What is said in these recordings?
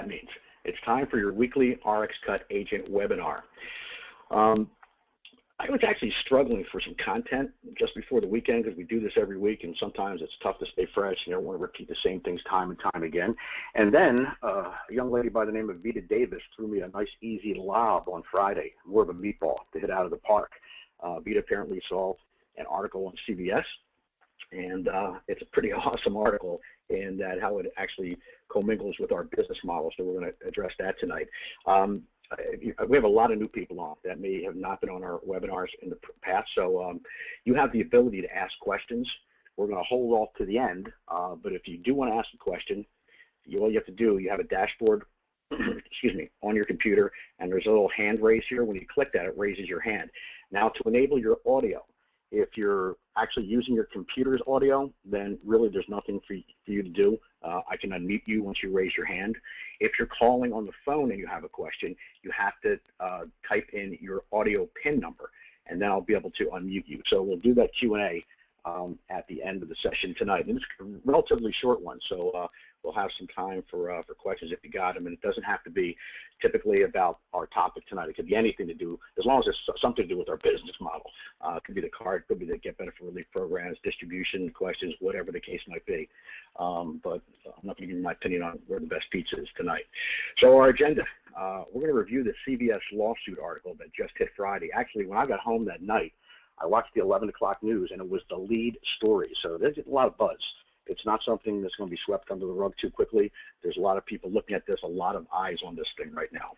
that means. It's time for your weekly RxCut agent webinar. I was actually struggling for some content just before the weekend because we do this every week, and sometimes it's tough to stay fresh. You don't want to repeat the same things time and time again. And then a young lady by the name of Vita Davis threw me a nice, easy lob on Friday, more of a meatball to hit out of the park. Vita apparently saw an article on CBS, and it's a pretty awesome article in that how it actually commingles with our business model, so we're going to address that tonight. We have a lot of new people on that may have not been on our webinars in the past, so you have the ability to ask questions. We're going to hold off to the end, but if you do want to ask a question, all you have to do, you have a dashboard excuse me, on your computer, and there's a little hand raise here. When you click that, it raises your hand. Now, to enable your audio, if you're actually using your computer's audio, then really there's nothing for you to do. I can unmute you once you raise your hand. If you're calling on the phone and you have a question, you have to type in your audio PIN number, and then I'll be able to unmute you. So we'll do that Q&A at the end of the session tonight. And it's a relatively short one, so we'll have some time for questions if you got them. And it doesn't have to be typically about our topic tonight. It could be anything to do, as long as it's something to do with our business model. It could be the card, could be the Get Benefit Relief programs, distribution questions, whatever the case might be. But I'm not going to give you my opinion on where the best pizza is tonight. So our agenda, we're going to review the CVS lawsuit article that just hit Friday. Actually, when I got home that night, I watched the 11 o'clock news, and it was the lead story. So there's a lot of buzz. It's not something that's going to be swept under the rug too quickly. There's a lot of people looking at this, a lot of eyes on this thing right now.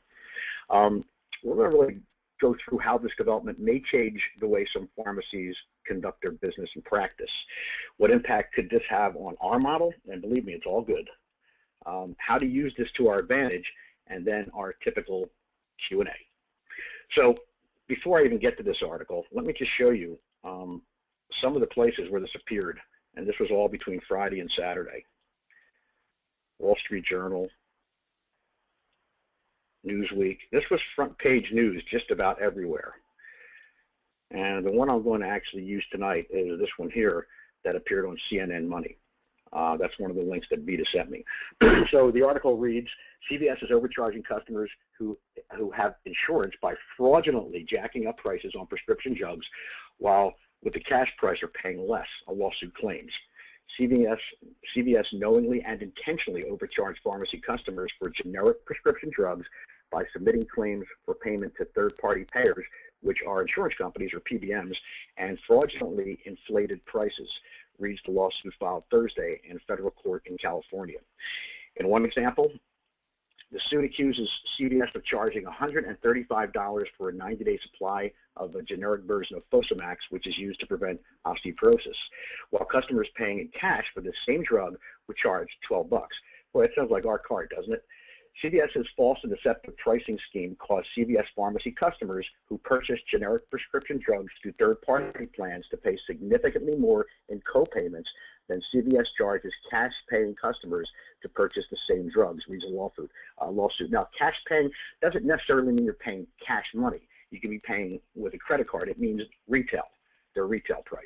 We're going to really go through how this development may change the way some pharmacies conduct their business and practice. What impact could this have on our model? And believe me, it's all good. How to use this to our advantage, and then our typical Q&A. So before I even get to this article, let me just show you some of the places where this appeared. And this was all between Friday and Saturday. Wall Street Journal, Newsweek. This was front page news just about everywhere. And the one I'm going to actually use tonight is this one here that appeared on CNN Money. That's one of the links that Vita sent me. So the article reads, CVS is overcharging customers who have insurance by fraudulently jacking up prices on prescription drugs, while with the cash price are paying less, a lawsuit claims. CVS knowingly and intentionally overcharged pharmacy customers for generic prescription drugs by submitting claims for payment to third-party payers, which are insurance companies or PBMs, and fraudulently inflated prices, reads the lawsuit filed Thursday in federal court in California. In one example, the suit accuses CVS of charging $135 for a 90-day supply of a generic version of Fosamax, which is used to prevent osteoporosis, while customers paying in cash for the same drug were charged $12. Boy, that sounds like our card, doesn't it? CVS's false and deceptive pricing scheme caused CVS pharmacy customers who purchased generic prescription drugs through third-party plans to pay significantly more in co-payments than CVS charges cash-paying customers to purchase the same drugs, reads a lawsuit. Now, cash-paying doesn't necessarily mean you're paying cash money. You can be paying with a credit card. It means retail, their retail price.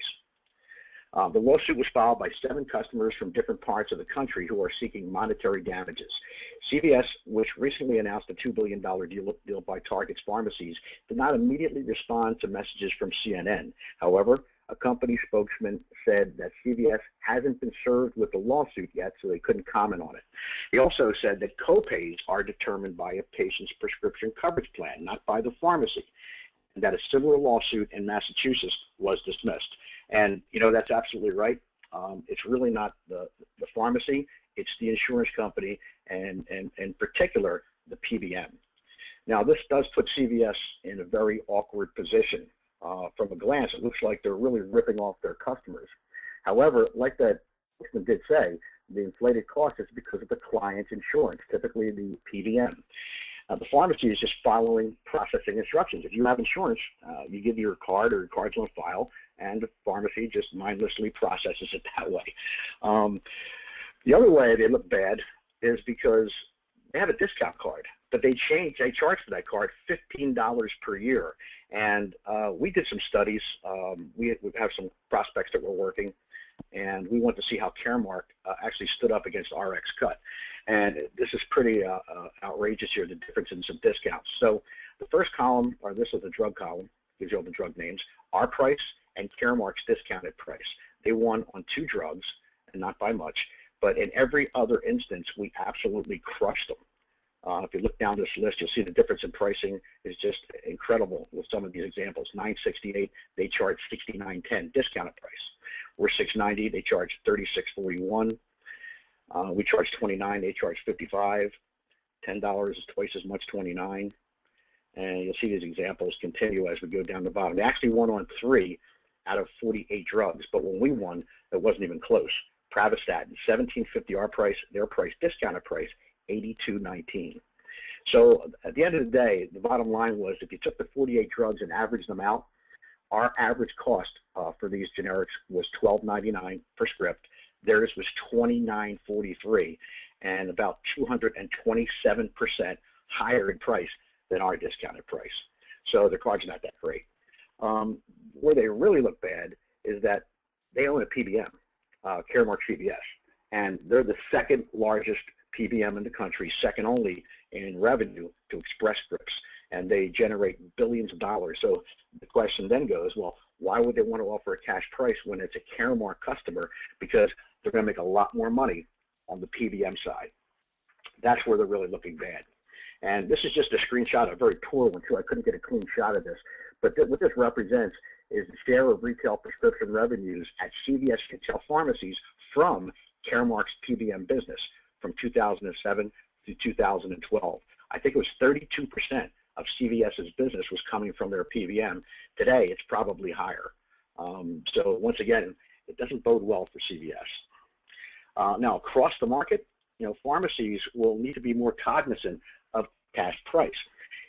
The lawsuit was filed by 7 customers from different parts of the country who are seeking monetary damages. CVS, which recently announced a $2 billion deal by Target's pharmacies, did not immediately respond to messages from CNN. However, a company spokesman said that CVS hasn't been served with the lawsuit yet, so they couldn't comment on it. He also said that copays are determined by a patient's prescription coverage plan, not by the pharmacy, and that a similar lawsuit in Massachusetts was dismissed. And, you know, that's absolutely right. It's really not the pharmacy. It's the insurance company, and in particular, the PBM. Now, this does put CVS in a very awkward position. From a glance, it looks like they're really ripping off their customers. However, like that person did say, the inflated cost is because of the client's insurance, typically the PBM. The pharmacy is just following processing instructions. If you have insurance, you give your card or your card's on file, and the pharmacy just mindlessly processes it that way. The other way they look bad is because they have a discount card, but they charge for that card $15 per year. And we did some studies. We have some prospects that we're working, and we want to see how Caremark actually stood up against RxCut. And this is pretty outrageous here, the difference in some discounts. So the first column, or this is the drug column, gives you all the drug names, our price and Caremark's discounted price. They won on 2 drugs, and not by much, but in every other instance, we absolutely crushed them. If you look down this list, you'll see the difference in pricing is just incredible with some of these examples. $9.68, they charge $69.10 discounted price. We're $6.90, they charge $36.41. We charge $29, they charge $55. $10 is twice as much, $29. And you'll see these examples continue as we go down the bottom. They actually won on 3 out of 48 drugs, but when we won, it wasn't even close. Pravastatin, $17.50 our price, their price, discounted price, $82.19. So at the end of the day, the bottom line was if you took the 48 drugs and averaged them out, our average cost for these generics was $12.99 per script. Theirs was $29.43, and about 227% higher in price than our discounted price. So their card's not that great. Where they really look bad is that they own a PBM, Caremark CVS, and they're the second largest PBM in the country, second only in revenue to Express Scripts, and they generate billions of dollars. So the question then goes, well, why would they want to offer a cash price when it's a Caremark customer? Because they're going to make a lot more money on the PBM side. That's where they're really looking bad. And this is just a screenshot, a very poor one too. I couldn't get a clean shot of this. But what this represents is the share of retail prescription revenues at CVS retail pharmacies from Caremark's PBM business from 2007 to 2012. I think it was 32% of CVS's business was coming from their PBM. Today, it's probably higher. So once again, it doesn't bode well for CVS. Now, across the market, pharmacies will need to be more cognizant of cash price.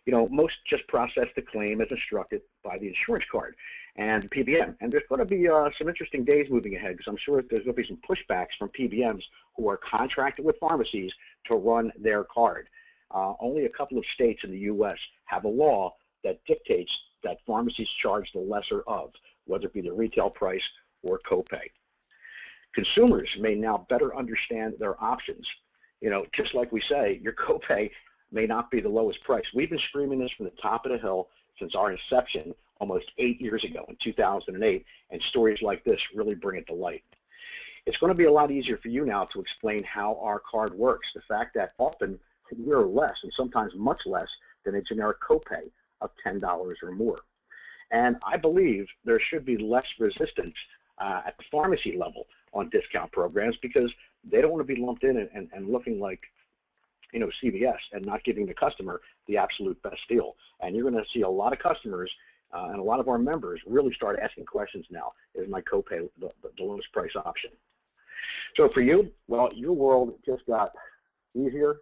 Most just process the claim as instructed by the insurance card and PBM. And there's going to be some interesting days moving ahead because I'm sure there's going to be some pushbacks from PBMs who are contracted with pharmacies to run their card. Only a couple of states in the U.S. have a law that dictates that pharmacies charge the lesser of, whether it be the retail price or copay. Consumers may now better understand their options. Just like we say, your copay may not be the lowest price. We've been screaming this from the top of the hill since our inception almost 8 years ago in 2008, and stories like this really bring it to light. It's going to be a lot easier for you now to explain how our card works. The fact that often we're less, and sometimes much less, than a generic copay of $10 or more. And I believe there should be less resistance at the pharmacy level on discount programs because they don't want to be lumped in and looking like CVS and not giving the customer the absolute best deal. And you're going to see a lot of customers and a lot of our members really start asking questions now, is my copay the lowest price option? So for you, well, your world just got easier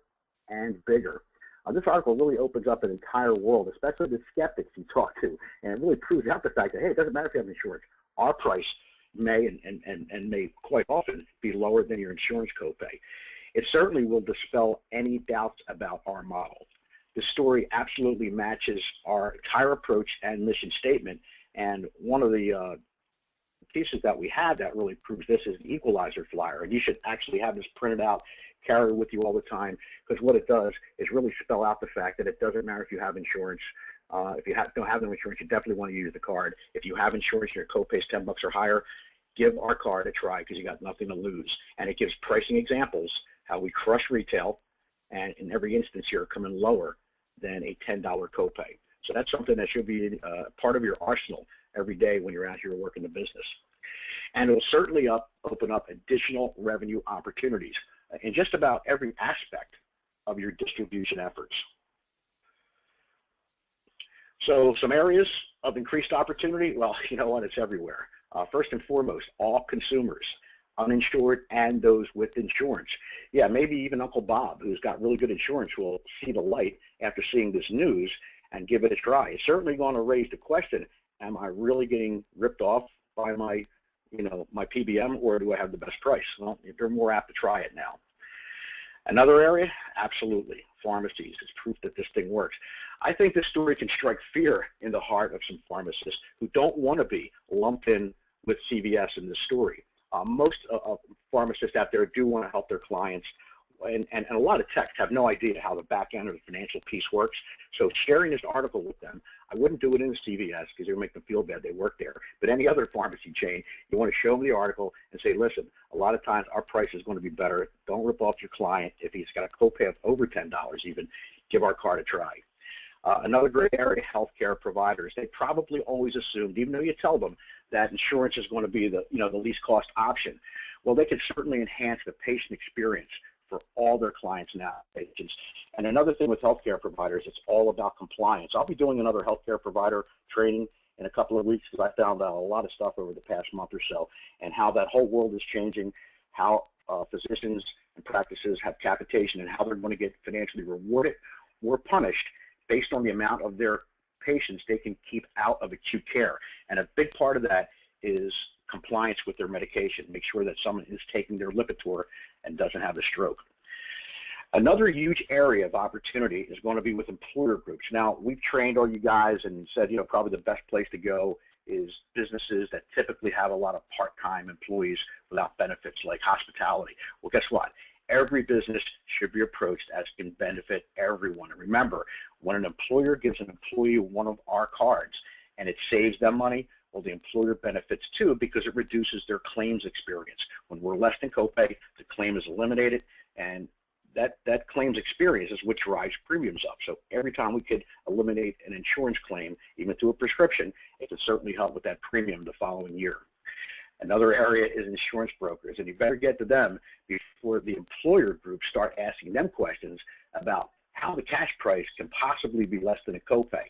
and bigger. This article really opens up an entire world, especially the skeptics you talk to, and it really proves out the fact that, hey, it doesn't matter if you have insurance. Our price may and may quite often be lower than your insurance copay. It certainly will dispel any doubts about our model. The story absolutely matches our entire approach and mission statement, and one of the pieces that we have that really proves this is the equalizer flyer, and you should actually have this printed out, carry it with you all the time, because what it does is really spell out the fact that it doesn't matter if you have insurance. If you don't have no insurance, you definitely want to use the card. If you have insurance and your copay is $10 or higher, give our card a try because you got nothing to lose. And it gives pricing examples, how we crush retail, and in every instance here come in lower than a $10 copay. So that's something that should be part of your arsenal every day when you're out here working the business. And it will certainly open up additional revenue opportunities in just about every aspect of your distribution efforts. So some areas of increased opportunity, well, you know what, it's everywhere. First and foremost, all consumers, uninsured and those with insurance. Yeah, maybe even Uncle Bob, who's got really good insurance, will see the light after seeing this news and give it a try. It's certainly going to raise the question, am I really getting ripped off by my PBM, or do I have the best price? Well, you're more apt to try it now. Another area, absolutely, pharmacies. It's proof that this thing works. I think this story can strike fear in the heart of some pharmacists who don't want to be lumped in with CVS in this story. Most pharmacists out there do want to help their clients, and a lot of techs have no idea how the back end of the financial piece works. So sharing this article with them, I wouldn't do it in the CVS because it would make them feel bad they work there. But any other pharmacy chain, you want to show them the article and say, listen, a lot of times our price is going to be better. Don't rip off your client. If he's got a copay of over $10 even, give our card a try. Another great area, healthcare providers. They probably always assumed, even though you tell them that insurance is going to be the least cost option. Well, they can certainly enhance the patient experience for all their clients now. And another thing with healthcare providers, it's all about compliance. I'll be doing another healthcare provider training in a couple of weeks because I found out a lot of stuff over the past month or so, and how that whole world is changing, how physicians and practices have capitation and how they're going to get financially rewarded or punished based on the amount of their patients they can keep out of acute care. And a big part of that is compliance with their medication. Make sure that someone is taking their Lipitor and doesn't have a stroke. Another huge area of opportunity is going to be with employer groups. Now, we've trained all you guys and said, probably the best place to go is businesses that typically have a lot of part-time employees without benefits, like hospitality. Well, guess what? Every business should be approached as can benefit everyone. And remember, when an employer gives an employee one of our cards and it saves them money, well, the employer benefits too because it reduces their claims experience. When we're less than copay, the claim is eliminated, and that claims experience is what drives premiums up. So every time we could eliminate an insurance claim, even through a prescription, it could certainly help with that premium the following year. Another area is insurance brokers, and you better get to them before the employer groups start asking them questions about how the cash price can possibly be less than a copay.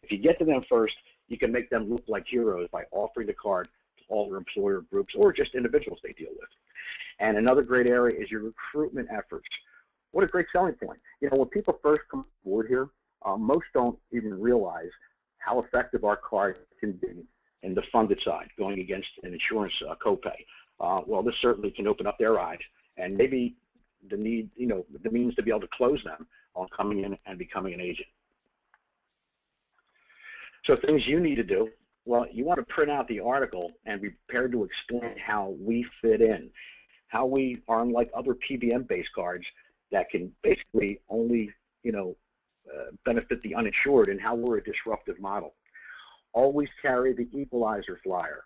If you get to them first, you can make them look like heroes by offering the card to all their employer groups or just individuals they deal with. And another great area is your recruitment efforts. What a great selling point. When people first come aboard here, most don't even realize how effective our card can be in the funded side, going against an insurance copay. Well, this certainly can open up their eyes, and maybe the means to be able to close them on coming in and becoming an agent. So things you need to do, well, you want to print out the article and be prepared to explain how we fit in, how we are unlike other PBM-based cards that can basically only, benefit the uninsured, and how we're a disruptive model. Always carry the equalizer flyer.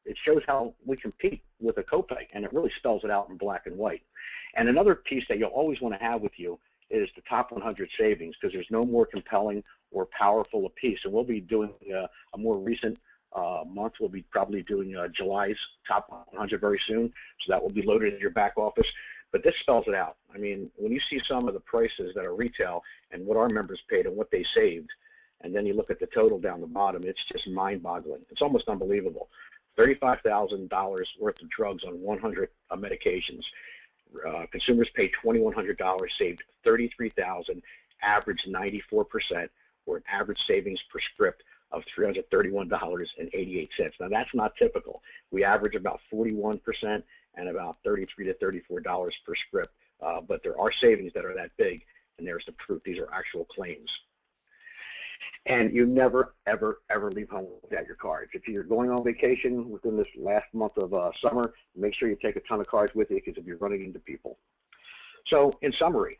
It shows how we compete with a copay, and it really spells it out in black and white. And another piece that you'll always want to have with you is the top 100 savings, because there's no more compelling or powerful a piece. And we'll be doing a more recent month. We'll be probably doing July's top 100 very soon, so that will be loaded in your back office. But this spells it out. I mean, when you see some of the prices that are retail and what our members paid and what they saved, and then you look at the total down the bottom, it's just mind-boggling. It's almost unbelievable. $35,000 worth of drugs on 100 medications. Consumers paid $2,100, saved $33,000, averaged 94%, or an average savings per script of $331.88. Now, that's not typical. We average about 41% and about $33 to $34 per script, but there are savings that are that big, and there's the proof. These are actual claims. And you never, ever, ever leave home without your cards. If you're going on vacation within this last month of summer, make sure you take a ton of cards with you, because if you're running into people. So in summary,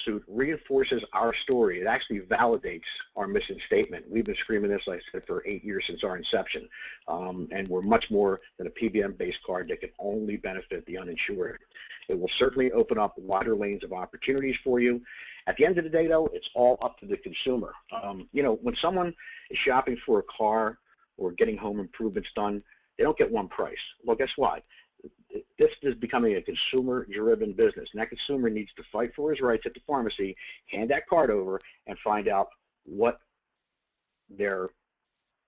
suit reinforces our story. It actually validates our mission statement. We've been screaming this, like I said, for 8 years since our inception, and we're much more than a PBM-based card that can only benefit the uninsured. It will certainly open up wider lanes of opportunities for you. At the end of the day, though, it's all up to the consumer. When someone is shopping for a car or getting home improvements done, they don't get one price. Well, guess what? This is becoming a consumer-driven business, and that consumer needs to fight for his rights at the pharmacy, hand that card over, and find out what their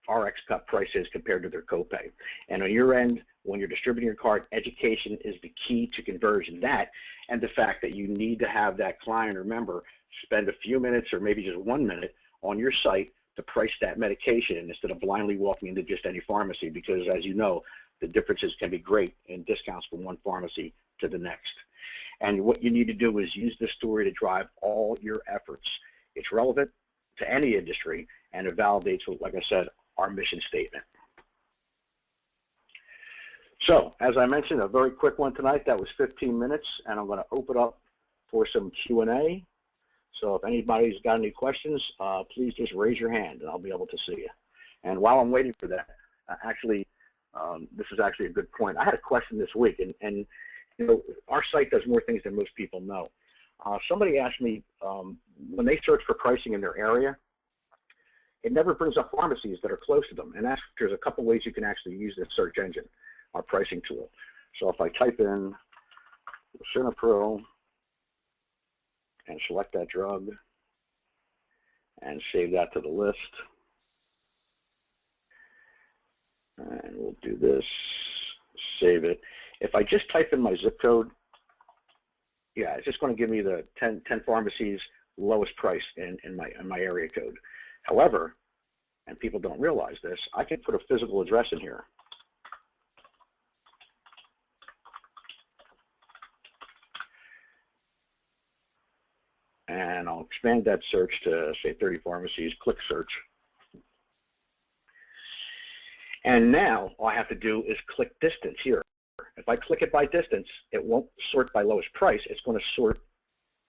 RxCut price is compared to their copay. And on your end, when you're distributing your card, education is the key to conversion. That, and the fact that you need to have that client or member spend a few minutes or maybe just 1 minute on your site to price that medication instead of blindly walking into just any pharmacy, because as you know, the differences can be great in discounts from one pharmacy to the next. And what you need to do is use this story to drive all your efforts. It's relevant to any industry, and it validates, like I said, our mission statement. So, as I mentioned, a very quick one tonight. That was 15 minutes, and I'm going to open up for some Q&A. So if anybody's got any questions, please just raise your hand, and I'll be able to see you. And while I'm waiting for that, this is actually a good point. I had a question this week, and you know, our site does more things than most people know. Somebody asked me, when they search for pricing in their area, it never brings up pharmacies that are close to them. And there's a couple ways you can actually use this search engine, our pricing tool. So if I type in Cinepro and select that drug and save that to the list, and we'll do this, save it. If I just type in my zip code, yeah, it's just going to give me the 10 pharmacies lowest price in my area code. However, and people don't realize this, I can put a physical address in here. And I'll expand that search to, say, 30 pharmacies, click search. And now all I have to do is click distance here. If I click it by distance, it won't sort by lowest price. It's going to sort,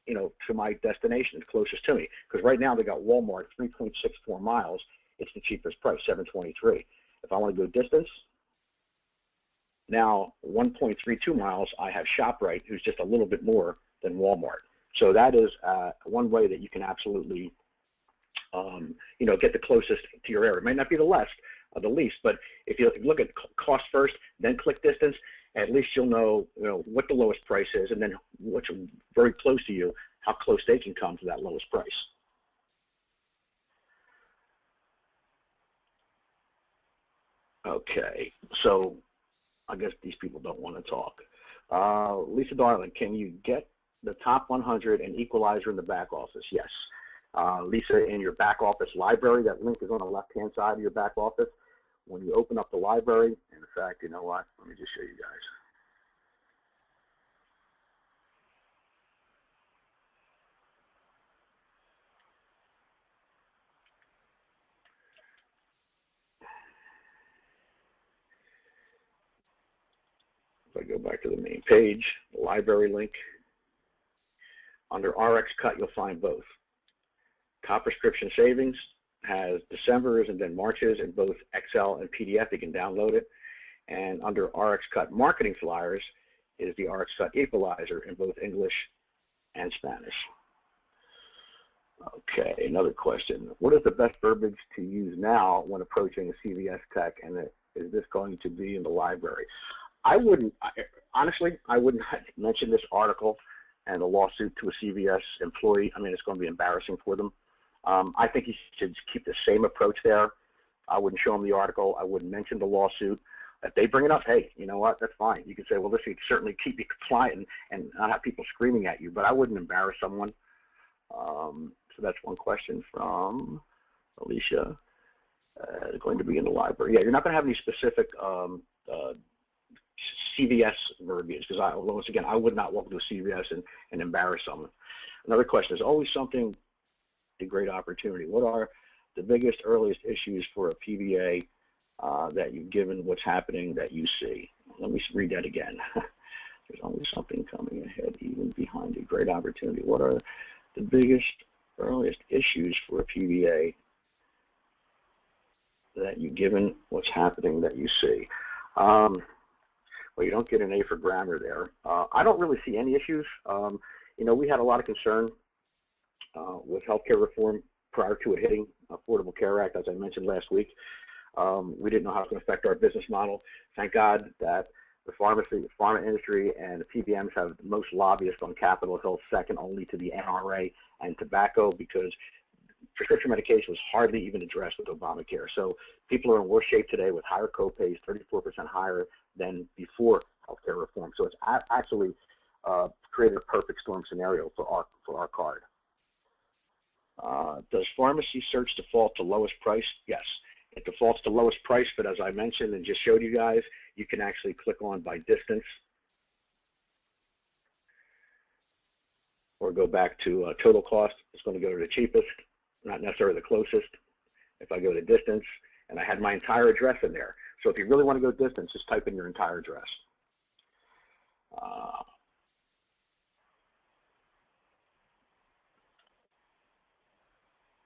you know, to my destination closest to me. Because right now they got Walmart 3.64 miles. It's the cheapest price, $7.23. If I want to go distance, now 1.32 miles, I have ShopRite, who's just a little bit more than Walmart. So that is one way that you can absolutely, you know, get the closest to your area. It might not be the least, but if you look at cost first, then click distance, at least you'll know, what the lowest price is, and then what's very close to you, how close they can come to that lowest price. Okay, so I guess these people don't want to talk. Lisa Darling, can you get the top 100 and equalizer in the back office? Yes. Lisa, in your back office library, that link is on the left-hand side of your back office. When you open up the library, in fact, you know what? Let me just show you guys. If I go back to the main page, the library link, under RxCut, you'll find both. Top Prescription Savings has December's and then March's in both Excel and PDF. You can download it. And under RxCut Marketing Flyers is the RxCut Equalizer in both English and Spanish. Okay, another question. What is the best verbiage to use now when approaching a CVS tech, and is this going to be in the library? Honestly, I wouldn't mention this article and a lawsuit to a CVS employee. I mean, it's going to be embarrassing for them. I think you should keep the same approach there. I wouldn't show them the article. I wouldn't mention the lawsuit. If they bring it up, hey, you know what, that's fine. You can say, well, this should certainly keep you compliant and not have people screaming at you, but I wouldn't embarrass someone. So that's one question from Alicia. Going to be in the library. Yeah, you're not going to have any specific CVS verbiage, because once again, I would not walk to a CVS and embarrass someone. Another question is always something, a great opportunity. What are the biggest, earliest issues for a PBA that you've given what's happening that you see? Let me read that again. There's always something coming ahead, even behind a great opportunity. What are the biggest, earliest issues for a PBA that you've given what's happening that you see? Well, you don't get an A for grammar there. I don't really see any issues. We had a lot of concern with healthcare reform prior to it hitting Affordable Care Act, as I mentioned last week. We didn't know how it was going to affect our business model. Thank God that the pharma industry and the PBMs have the most lobbyists on Capitol Hill, second only to the NRA and tobacco, because prescription medication was hardly even addressed with Obamacare. So people are in worse shape today with higher copays, 34% higher than before healthcare reform. So it's actually created a perfect storm scenario for our card. Does pharmacy search default to lowest price? Yes, it defaults to lowest price, but as I mentioned and just showed you guys, you can actually click on by distance or go back to total cost. It's going to go to the cheapest, not necessarily the closest. If I go to distance, and I had my entire address in there. So if you really want to go distance, just type in your entire address.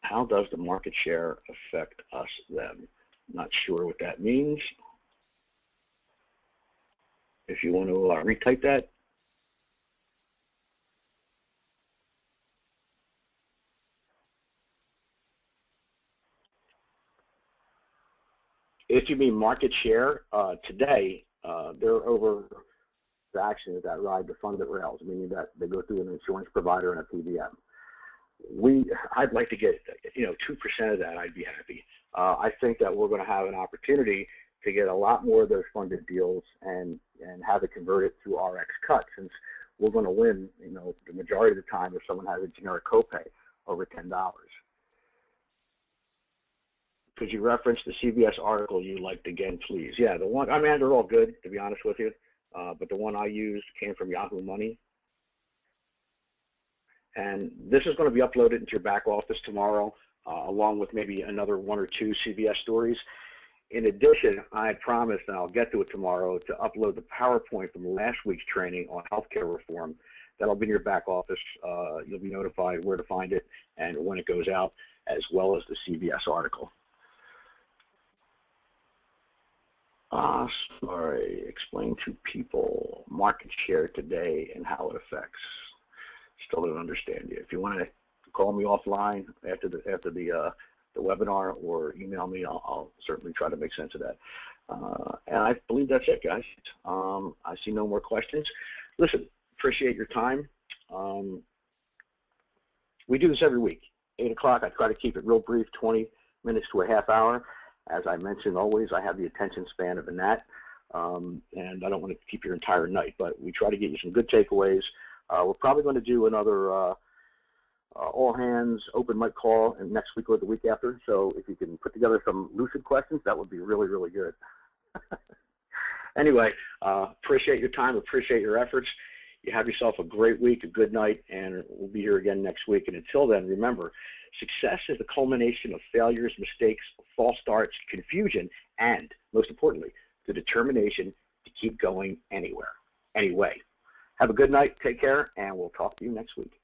How does the market share affect us then? Not sure what that means. If you want to retype that. If you mean market share, today, there are over transactions that ride the funded rails, meaning that they go through an insurance provider and a PBM. I'd like to get, 2% of that. I'd be happy. I think that we're going to have an opportunity to get a lot more of those funded deals and have it converted through RxCut, since we're going to win, the majority of the time if someone has a generic copay over $10. Could you reference the CVS article you liked again, please? Yeah, the one, they're all good, to be honest with you, but the one I used came from Yahoo Money. And this is going to be uploaded into your back office tomorrow, along with maybe another 1 or 2 CVS stories. In addition, I promised, and I'll get to it tomorrow, to upload the PowerPoint from last week's training on healthcare reform. That'll be in your back office. You'll be notified where to find it and when it goes out, as well as the CVS article. Sorry, explain to people market share today and how it affects. Still don't understand you. If you want to call me offline after the webinar or email me, I'll certainly try to make sense of that. And I believe that's it, guys. I see no more questions. Listen, appreciate your time. We do this every week, 8 o'clock. I try to keep it real brief, 20 minutes to a half hour. As I mentioned, always, I have the attention span of a gnat, and I don't want to keep your entire night, but we try to get you some good takeaways. We're probably going to do another all-hands open mic call next week or the week after, so if you can put together some lucid questions, that would be really, really good. Anyway, appreciate your time, appreciate your efforts. You have yourself a great week, a good night, and we'll be here again next week. And until then, remember, success is the culmination of failures, mistakes, false starts, confusion, and, most importantly, the determination to keep going anyway. Have a good night, take care, and we'll talk to you next week.